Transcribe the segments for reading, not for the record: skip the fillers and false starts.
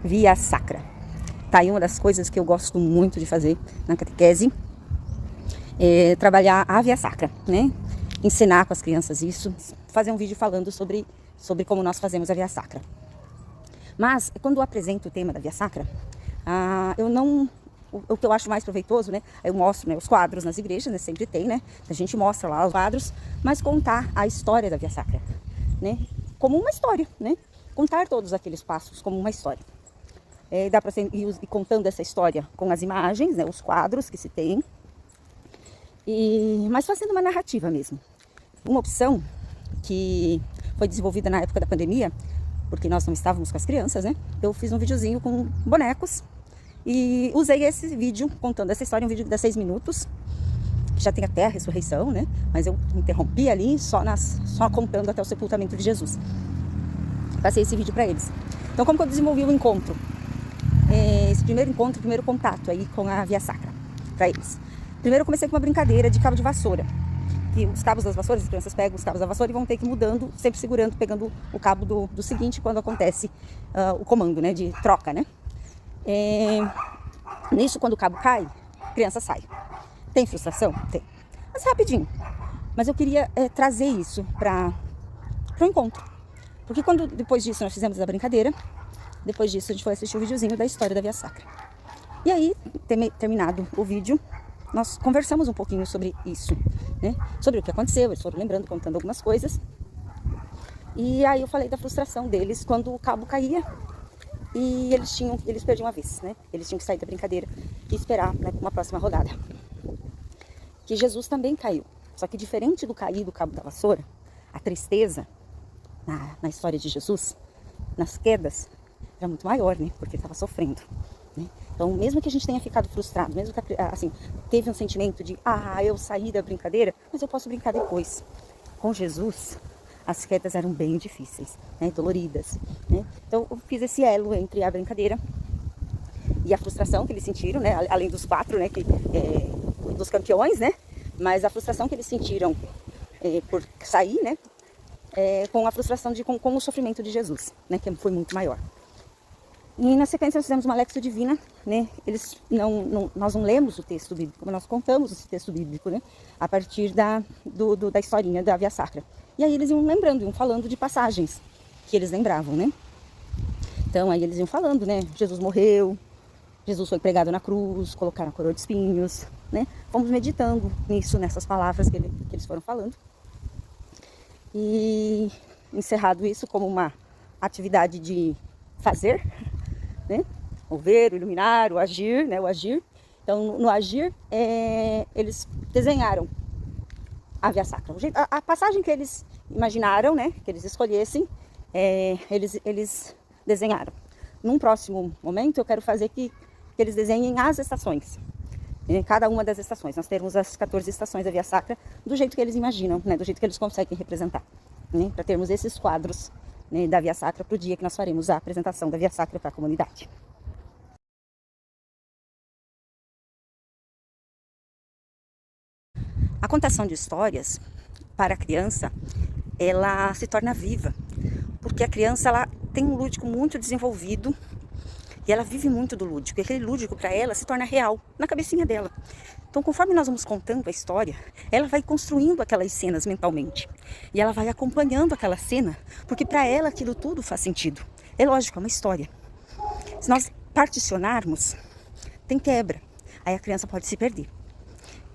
Via Sacra. Tá aí uma das coisas que eu gosto muito de fazer na catequese, é trabalhar a Via Sacra, né? Ensinar com as crianças isso, fazer um vídeo falando sobre como nós fazemos a Via Sacra. Mas, quando eu apresento o tema da Via Sacra, o que eu acho mais proveitoso, né? Eu mostro, né, os quadros nas igrejas, né? Sempre tem, né? A gente mostra lá os quadros, mas contar a história da Via Sacra, né? Como uma história, né? Contar todos aqueles passos como uma história. Dá para ir contando essa história com as imagens, né? Os quadros que se tem, mas fazendo uma narrativa mesmo. Uma opção que foi desenvolvida na época da pandemia, porque nós não estávamos com as crianças, né? Eu fiz um videozinho com bonecos e usei esse vídeo contando essa história, um vídeo de 6 minutos, que já tem até a ressurreição, né? Mas eu interrompi ali só contando até o sepultamento de Jesus. Passei esse vídeo para eles. Então, como que eu desenvolvi o encontro? Esse primeiro contato aí com a Via Sacra para eles. Primeiro eu comecei com uma brincadeira de cabo de vassoura. Que os cabos das vassouras, as crianças pegam os cabos da vassoura e vão ter que ir mudando, sempre segurando, pegando o cabo do seguinte quando acontece o comando, né, de troca, né? Nisso, quando o cabo cai, a criança sai. Tem frustração? Tem. Mas rapidinho. Mas eu queria trazer isso para o encontro. Porque depois disso nós fizemos a brincadeira, depois disso a gente foi assistir o videozinho da história da Via Sacra. E aí, terminado o vídeo, nós conversamos um pouquinho sobre isso, né? Sobre o que aconteceu, eles foram lembrando, contando algumas coisas. E aí eu falei da frustração deles quando o cabo caía e eles perdiam a vez, né? Eles tinham que sair da brincadeira e esperar, né, uma próxima rodada. Que Jesus também caiu. Só que diferente do cair do cabo da vassoura, a tristeza na história de Jesus, nas quedas, era muito maior, né? Porque ele estava sofrendo, né? Então, mesmo que a gente tenha ficado frustrado, mesmo que assim, teve um sentimento de eu saí da brincadeira, mas eu posso brincar depois. Com Jesus, as quedas eram bem difíceis, né? Doloridas, né? Então, eu fiz esse elo entre a brincadeira e a frustração que eles sentiram, né? Além dos 4, né? Dos campeões, né? Mas a frustração que eles sentiram por sair, né? Com a frustração com o sofrimento de Jesus, né? Que foi muito maior. E na sequência nós fizemos uma Lexio Divina, né? Nós não lemos o texto bíblico, mas nós contamos esse texto bíblico, né? A partir da historinha da Via Sacra. E aí eles iam lembrando, iam falando de passagens que eles lembravam, né? Então aí eles iam falando, né? Jesus morreu, Jesus foi pregado na cruz, colocaram a coroa de espinhos, né? Fomos meditando nisso, nessas palavras que eles foram falando. E encerrado isso como uma atividade de fazer, né? O ver, o iluminar, o agir, né? O agir. Então, no agir, eles desenharam a Via Sacra. A passagem que eles imaginaram, né? Que eles escolhessem, eles desenharam. Num próximo momento, eu quero fazer que eles desenhem as estações. Cada uma das estações. Nós temos as 14 estações da Via Sacra do jeito que eles imaginam, né? Do jeito que eles conseguem representar, né? Para termos esses quadros, né, da Via Sacra para o dia que nós faremos a apresentação da Via Sacra para a comunidade. A contação de histórias para a criança, ela se torna viva, porque a criança ela tem um lúdico muito desenvolvido e ela vive muito do lúdico, e aquele lúdico para ela se torna real na cabecinha dela. Então, conforme nós vamos contando a história, ela vai construindo aquelas cenas mentalmente. E ela vai acompanhando aquela cena, porque para ela aquilo tudo faz sentido. É lógico, é uma história. Se nós particionarmos, tem quebra. Aí a criança pode se perder.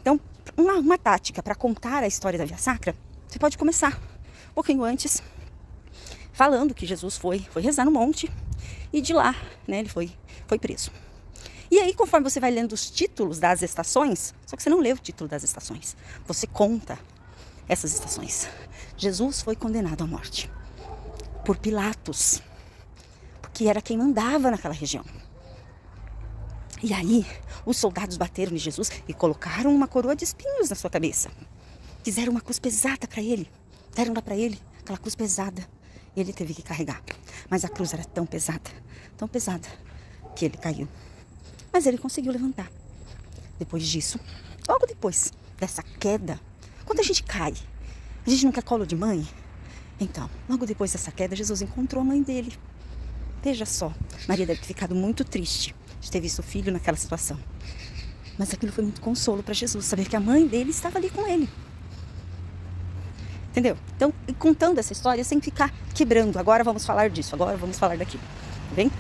Então, uma tática para contar a história da Via Sacra, você pode começar um pouquinho antes, falando que Jesus foi rezar no monte, e de lá, né, ele foi preso. E aí, conforme você vai lendo os títulos das estações, só que você não lê o título das estações, você conta essas estações. Jesus foi condenado à morte por Pilatos, porque era quem mandava naquela região. E aí, os soldados bateram em Jesus e colocaram uma coroa de espinhos na sua cabeça. Fizeram uma cruz pesada para ele, deram lá para ele aquela cruz pesada. E ele teve que carregar. Mas a cruz era tão pesada, que ele caiu. Mas ele conseguiu levantar. Depois disso, logo depois dessa queda, quando a gente cai, a gente não quer colo de mãe? Então, logo depois dessa queda, Jesus encontrou a mãe dele. Veja só, Maria deve ter ficado muito triste de ter visto o filho naquela situação. Mas aquilo foi muito consolo para Jesus, saber que a mãe dele estava ali com ele. Entendeu? Então, contando essa história sem ficar quebrando. Agora vamos falar disso, agora vamos falar daquilo. Tá bem?